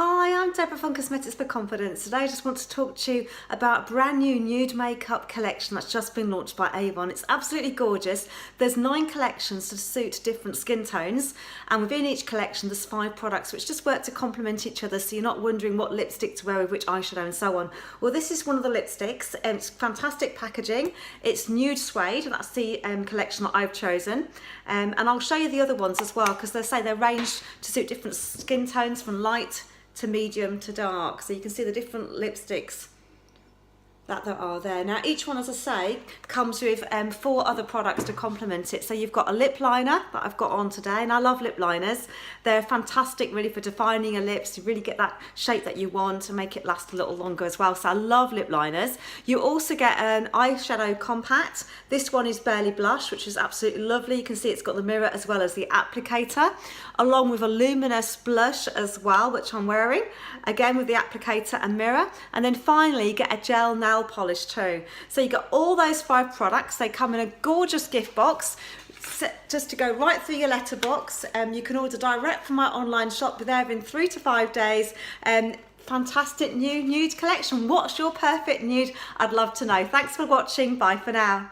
Hi, I'm Deborah from Cosmetics for Confidence. Today I just want to talk to you about a brand new nude makeup collection that's just been launched by Avon. It's absolutely gorgeous. There's 9 collections to suit different skin tones, and within each collection there's 5 products which just work to complement each other, so you're not wondering what lipstick to wear with which eyeshadow and so on. Well, this is one of the lipsticks, and it's fantastic packaging. It's nude suede, and that's the collection that I've chosen. And I'll show you the other ones as well, because they're ranged to suit different skin tones from light to medium to dark, so you can see the different lipsticks that there are there. Now each one, as I say, comes with 4 other products to complement it. So you've got a lip liner that I've got on today, and I love lip liners. They're fantastic really for defining your lips, to really get that shape that you want and make it last a little longer as well. So I love lip liners. You also get an eyeshadow compact. This one is Barely Blush, which is absolutely lovely. You can see it's got the mirror as well as the applicator, along with a luminous blush as well, which I'm wearing, again with the applicator and mirror. And then finally you get a gel nail polish too. So you got all those 5 products. They come in a gorgeous gift box just to go right through your letterbox. You can order direct from my online shop. Be there in 3 to 5 days. Fantastic new nude collection. What's your perfect nude? I'd love to know. Thanks for watching. Bye for now.